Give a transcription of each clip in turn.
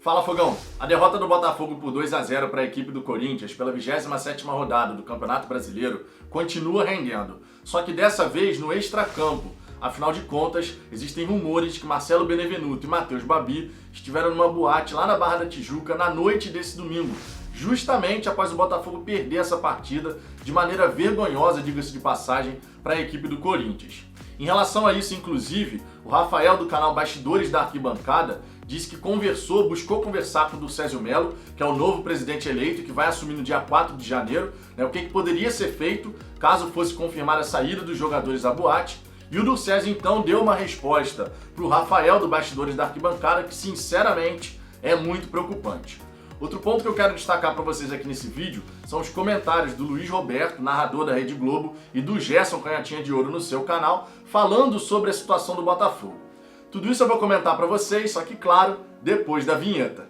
Fala, Fogão! A derrota do Botafogo por 2-0 para a equipe do Corinthians pela 27ª rodada do Campeonato Brasileiro continua rendendo, só que dessa vez no extracampo. Afinal de contas, existem rumores que Marcelo Benevenuto e Matheus Babi estiveram numa boate lá na Barra da Tijuca na noite desse domingo, justamente após o Botafogo perder essa partida de maneira vergonhosa, diga-se de passagem, para a equipe do Corinthians. Em relação a isso, inclusive, o Rafael do canal Bastidores da Arquibancada disse que buscou conversar com o Durcésio Mello, que é o novo presidente eleito e que vai assumir no dia 4 de janeiro, o que poderia ser feito caso fosse confirmar a saída dos jogadores da boate. E o Durcésio então deu uma resposta para o Rafael do Bastidores da Arquibancada que, sinceramente, é muito preocupante. Outro ponto que eu quero destacar para vocês aqui nesse vídeo são os comentários do Luiz Roberto, narrador da Rede Globo, e do Gerson Canhotinha de Ouro no seu canal, falando sobre a situação do Botafogo. Tudo isso eu vou comentar para vocês, só que, claro, depois da vinheta.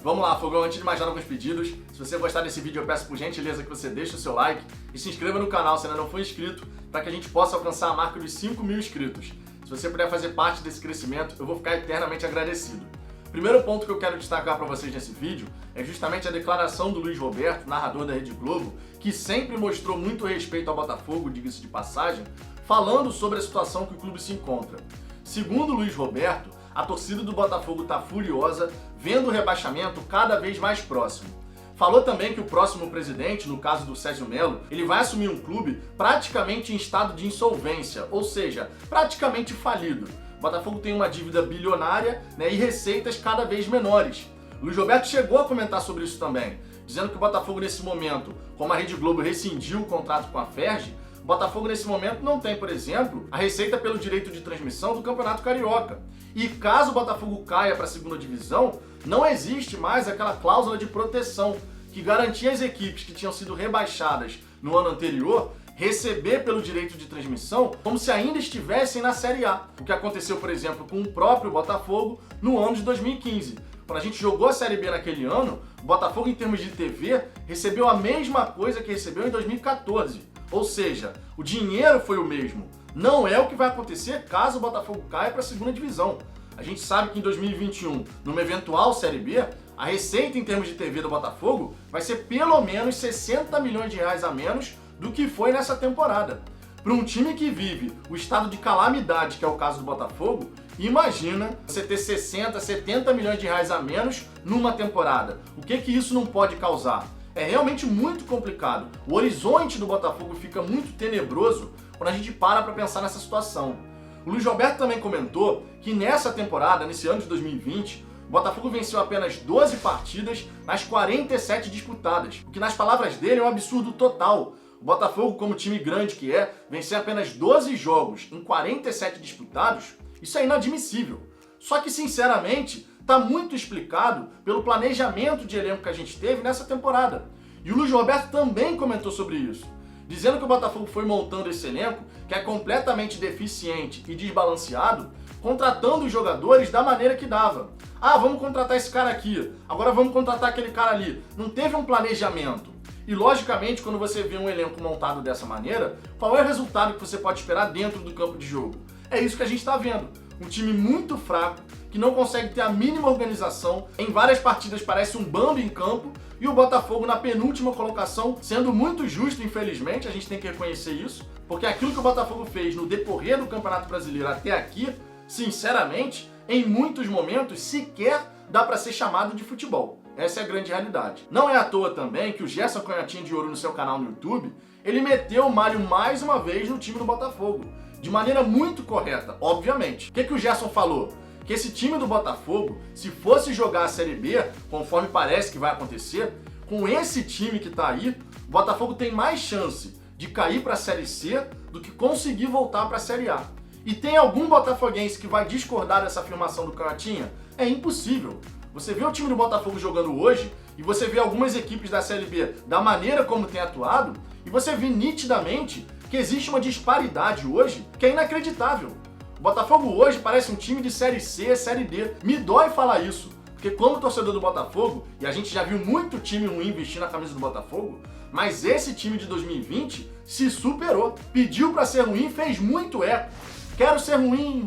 Vamos lá, Fogão, antes de mais nada com os pedidos, se você gostar desse vídeo eu peço por gentileza que você deixe o seu like e se inscreva no canal se ainda não for inscrito, para que a gente possa alcançar a marca dos 5.000 inscritos. Se você puder fazer parte desse crescimento, eu vou ficar eternamente agradecido. O primeiro ponto que eu quero destacar para vocês nesse vídeo é justamente a declaração do Luiz Roberto, narrador da Rede Globo, que sempre mostrou muito respeito ao Botafogo, diga-se de passagem, falando sobre a situação que o clube se encontra. Segundo o Luiz Roberto, a torcida do Botafogo está furiosa, vendo o rebaixamento cada vez mais próximo. Falou também que o próximo presidente, no caso do Durcésio Mello, ele vai assumir um clube praticamente em estado de insolvência, ou seja, praticamente falido. O Botafogo tem uma dívida bilionária, e receitas cada vez menores. O Luiz Roberto chegou a comentar sobre isso também, dizendo que o Botafogo nesse momento, como a Rede Globo rescindiu o contrato com a Ferg, o Botafogo nesse momento não tem, por exemplo, a receita pelo direito de transmissão do Campeonato Carioca. E caso o Botafogo caia para a segunda divisão, não existe mais aquela cláusula de proteção que garantia às equipes que tinham sido rebaixadas no ano anterior receber pelo direito de transmissão como se ainda estivessem na Série A. O que aconteceu, por exemplo, com o próprio Botafogo no ano de 2015. Quando a gente jogou a Série B naquele ano, o Botafogo, em termos de TV, recebeu a mesma coisa que recebeu em 2014. Ou seja, o dinheiro foi o mesmo. Não é o que vai acontecer caso o Botafogo caia para a segunda divisão. A gente sabe que em 2021, numa eventual Série B, a receita em termos de TV do Botafogo vai ser pelo menos 60 milhões de reais a menos do que foi nessa temporada. Para um time que vive o estado de calamidade, que é o caso do Botafogo, imagina você ter 60, 70 milhões de reais a menos numa temporada. O que isso não pode causar? É realmente muito complicado. O horizonte do Botafogo fica muito tenebroso quando a gente para pensar nessa situação. O Luiz Roberto também comentou que nessa temporada, nesse ano de 2020, o Botafogo venceu apenas 12 partidas nas 47 disputadas, o que nas palavras dele é um absurdo total. O Botafogo, como time grande que é, vencer apenas 12 jogos em 47 disputados, isso é inadmissível. Só que, sinceramente, está muito explicado pelo planejamento de elenco que a gente teve nessa temporada. E o Luiz Roberto também comentou sobre isso, dizendo que o Botafogo foi montando esse elenco, que é completamente deficiente e desbalanceado, contratando os jogadores da maneira que dava. Ah, vamos contratar esse cara aqui, agora vamos contratar aquele cara ali. Não teve um planejamento. E, logicamente, quando você vê um elenco montado dessa maneira, qual é o resultado que você pode esperar dentro do campo de jogo? É isso que a gente está vendo. Um time muito fraco, que não consegue ter a mínima organização. Em várias partidas parece um bando em campo. E o Botafogo na penúltima colocação, sendo muito justo, infelizmente, a gente tem que reconhecer isso. Porque aquilo que o Botafogo fez no decorrer do Campeonato Brasileiro até aqui, sinceramente, em muitos momentos, sequer dá para ser chamado de futebol. Essa é a grande realidade. Não é à toa também que o Gerson Canhotinha de Ouro no seu canal no YouTube, ele meteu o malho mais uma vez no time do Botafogo. De maneira muito correta, obviamente. O que o Gerson falou? Que esse time do Botafogo, se fosse jogar a Série B, conforme parece que vai acontecer, com esse time que tá aí, o Botafogo tem mais chance de cair para a Série C do que conseguir voltar para a Série A. E tem algum botafoguense que vai discordar dessa afirmação do Canhotinha? É impossível. Você vê o time do Botafogo jogando hoje e você vê algumas equipes da Série B da maneira como tem atuado e você vê nitidamente que existe uma disparidade hoje que é inacreditável. O Botafogo hoje parece um time de Série C, Série D. Me dói falar isso, porque como torcedor do Botafogo, e a gente já viu muito time ruim vestir na camisa do Botafogo, Mas esse time de 2020 se superou, pediu para ser ruim, fez muito eco. Quero ser ruim,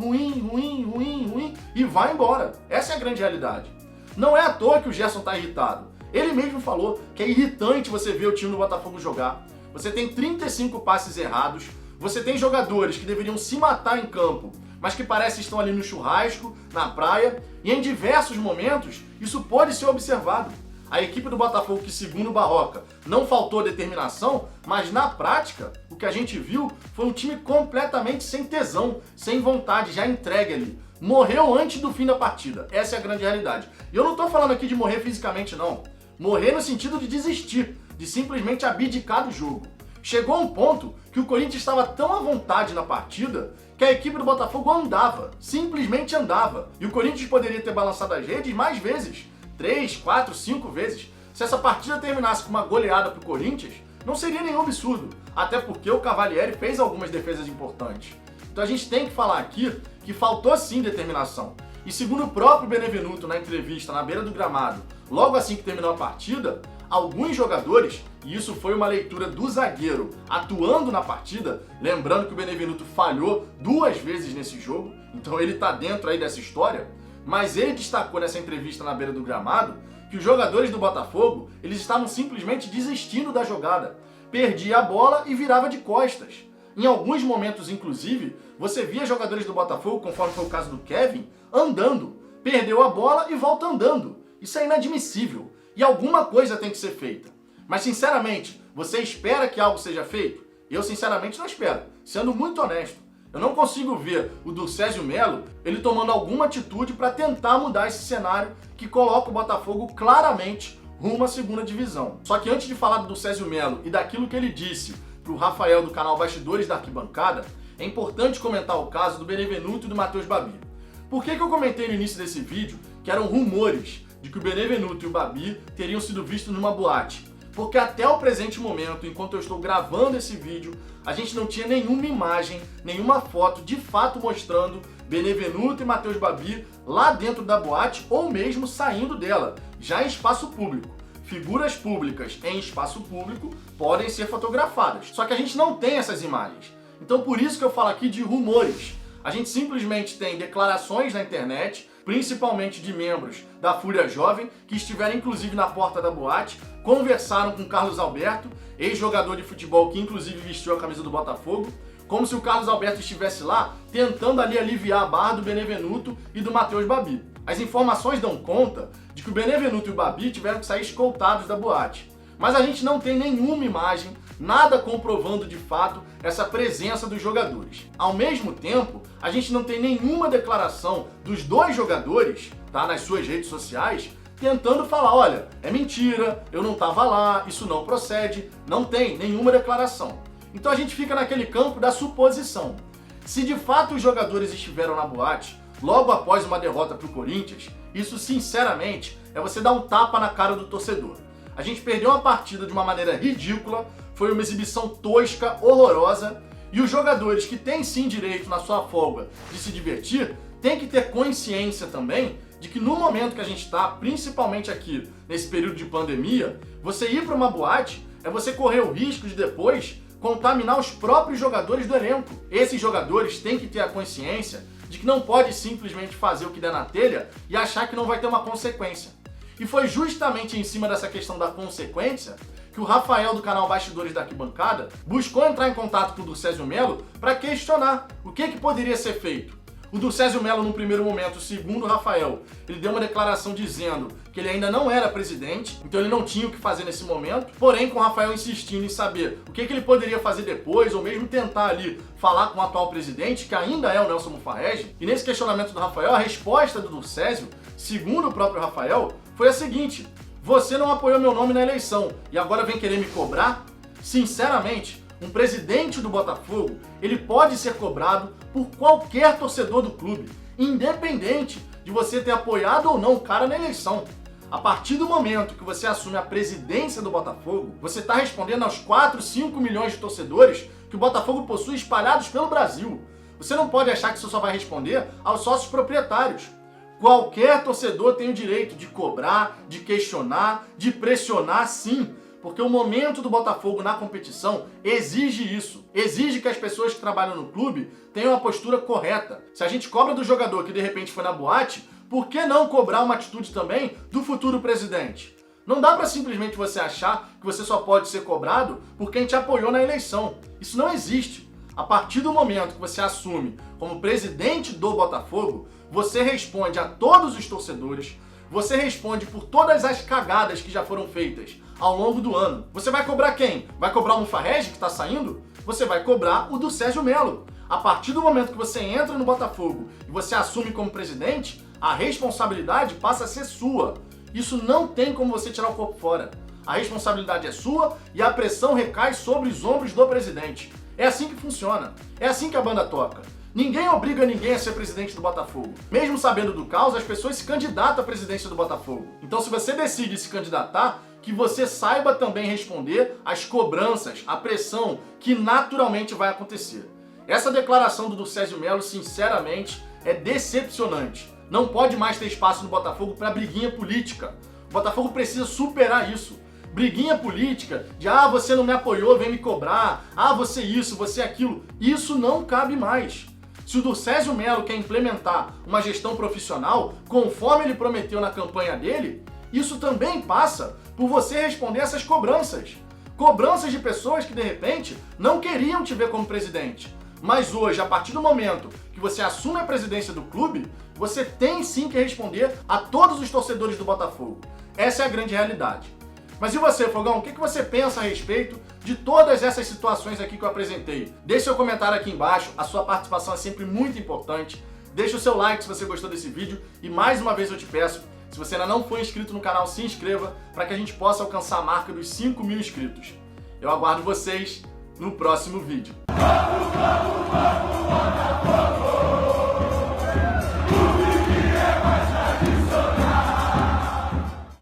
e vai embora. Essa é a grande realidade. Não é à toa que o Gerson tá irritado. Ele mesmo falou que é irritante você ver o time do Botafogo jogar. Você tem 35 passes errados, você tem jogadores que deveriam se matar em campo, mas que parecem estão ali no churrasco, na praia, e em diversos momentos isso pode ser observado. A equipe do Botafogo, que segundo o Barroca, não faltou determinação, mas na prática, o que a gente viu foi um time completamente sem tesão, sem vontade, já entregue ali. Morreu antes do fim da partida. Essa é a grande realidade. E eu não tô falando aqui de morrer fisicamente, não. Morrer no sentido de desistir, de simplesmente abdicar do jogo. Chegou um ponto que o Corinthians estava tão à vontade na partida que a equipe do Botafogo andava, simplesmente andava. E o Corinthians poderia ter balançado as redes mais vezes. 3, 4, 5 vezes. Se essa partida terminasse com uma goleada pro Corinthians, não seria nenhum absurdo. Até porque o Cavalieri fez algumas defesas importantes. Então a gente tem que falar aqui que faltou sim determinação. E segundo o próprio Benevenuto na entrevista na beira do gramado, logo assim que terminou a partida, alguns jogadores, e isso foi uma leitura do zagueiro atuando na partida, lembrando que o Benevenuto falhou 2 vezes nesse jogo, então ele tá dentro aí dessa história, mas ele destacou nessa entrevista na beira do gramado que os jogadores do Botafogo, eles estavam simplesmente desistindo da jogada. Perdia a bola e virava de costas. Em alguns momentos, inclusive, você via jogadores do Botafogo, conforme foi o caso do Kevin, andando. Perdeu a bola e volta andando. Isso é inadmissível. E alguma coisa tem que ser feita. Mas, sinceramente, você espera que algo seja feito? Eu, sinceramente, não espero. Sendo muito honesto. Eu não consigo ver o Durcésio Melo ele tomando alguma atitude para tentar mudar esse cenário que coloca o Botafogo claramente rumo à segunda divisão. Só que antes de falar do Durcésio Melo e daquilo que ele disse para o Rafael do canal Bastidores da Arquibancada, é importante comentar o caso do Benevenuto e do Matheus Babi. Por que eu comentei no início desse vídeo que eram rumores de que o Benevenuto e o Babi teriam sido vistos numa boate? Porque até o presente momento, enquanto eu estou gravando esse vídeo, a gente não tinha nenhuma imagem, nenhuma foto de fato mostrando Benevenuto e Matheus Babi lá dentro da boate ou mesmo saindo dela, já em espaço público. Figuras públicas em espaço público podem ser fotografadas, só que a gente não tem essas imagens. Então por isso que eu falo aqui de rumores. A gente simplesmente tem declarações na internet, principalmente de membros da Fúria Jovem, que estiveram inclusive na porta da boate, conversaram com Carlos Alberto, ex-jogador de futebol que inclusive vestiu a camisa do Botafogo, como se o Carlos Alberto estivesse lá tentando ali aliviar a barra do Benevenuto e do Matheus Babi. As informações dão conta de que o Benevenuto e o Babi tiveram que sair escoltados da boate. Mas a gente não tem nenhuma imagem, nada comprovando de fato essa presença dos jogadores. Ao mesmo tempo, a gente não tem nenhuma declaração dos dois jogadores, tá, nas suas redes sociais, tentando falar, olha, é mentira, eu não estava lá, isso não procede, não tem nenhuma declaração. Então a gente fica naquele campo da suposição. Se de fato os jogadores estiveram na boate, logo após uma derrota para o Corinthians, isso sinceramente é você dar um tapa na cara do torcedor. A gente perdeu uma partida de uma maneira ridícula, foi uma exibição tosca, horrorosa, e os jogadores que têm sim direito na sua folga de se divertir, têm que ter consciência também de que no momento que a gente está, principalmente aqui nesse período de pandemia, você ir para uma boate é você correr o risco de depois contaminar os próprios jogadores do elenco. Esses jogadores têm que ter a consciência de que não pode simplesmente fazer o que der na telha e achar que não vai ter uma consequência. E foi justamente em cima dessa questão da consequência que o Rafael do canal Bastidores da Arquibancada buscou entrar em contato com o Durcésio Melo para questionar o que poderia ser feito. O Durcésio Melo, no primeiro momento, segundo o Rafael, ele deu uma declaração dizendo que ele ainda não era presidente, então ele não tinha o que fazer nesse momento, porém com o Rafael insistindo em saber o que ele poderia fazer depois, ou mesmo tentar ali falar com o atual presidente, que ainda é o Nelson Mufarrege. E nesse questionamento do Rafael, a resposta do Durcésio, segundo o próprio Rafael, foi a seguinte: você não apoiou meu nome na eleição e agora vem querer me cobrar? Sinceramente, um presidente do Botafogo, ele pode ser cobrado por qualquer torcedor do clube, independente de você ter apoiado ou não o cara na eleição. A partir do momento que você assume a presidência do Botafogo, você está respondendo aos 4, 5 milhões de torcedores que o Botafogo possui espalhados pelo Brasil. Você não pode achar que você só vai responder aos sócios proprietários. Qualquer torcedor tem o direito de cobrar, de questionar, de pressionar, sim, Porque o momento do Botafogo na competição exige isso. Exige que as pessoas que trabalham no clube tenham a postura correta. Se a gente cobra do jogador que de repente foi na boate, por que não cobrar uma atitude também do futuro presidente? Não dá pra simplesmente você achar que você só pode ser cobrado por quem te apoiou na eleição. Isso não existe. A partir do momento que você assume como presidente do Botafogo, você responde a todos os torcedores, você responde por todas as cagadas que já foram feitas ao longo do ano. Você vai cobrar quem? Vai cobrar o Mufarrege que tá saindo? Você vai cobrar o do Sérgio Melo. A partir do momento que você entra no Botafogo e você assume como presidente, a responsabilidade passa a ser sua. Isso não tem como você tirar o corpo fora. A responsabilidade é sua e a pressão recai sobre os ombros do presidente. É assim que funciona. É assim que a banda toca. Ninguém obriga ninguém a ser presidente do Botafogo. Mesmo sabendo do caos, as pessoas se candidatam à presidência do Botafogo. Então, se você decide se candidatar, que você saiba também responder às cobranças, à pressão que naturalmente vai acontecer. Essa declaração do Sérgio Melo, sinceramente, é decepcionante. Não pode mais ter espaço no Botafogo para briguinha política. O Botafogo precisa superar isso. Briguinha política de você não me apoiou, vem me cobrar, você isso, você aquilo. Isso não cabe mais. Se o do Sérgio Melo quer implementar uma gestão profissional, conforme ele prometeu na campanha dele, isso também passa por você responder essas cobranças. Cobranças de pessoas que, de repente, não queriam te ver como presidente. Mas hoje, a partir do momento que você assume a presidência do clube, você tem sim que responder a todos os torcedores do Botafogo. Essa é a grande realidade. Mas e você, Fogão? O que você pensa a respeito de todas essas situações aqui que eu apresentei? Deixe seu comentário aqui embaixo, a sua participação é sempre muito importante. Deixe o seu like se você gostou desse vídeo e mais uma vez eu te peço, se você ainda não for inscrito no canal, se inscreva para que a gente possa alcançar a marca dos 5.000 inscritos. Eu aguardo vocês no próximo vídeo.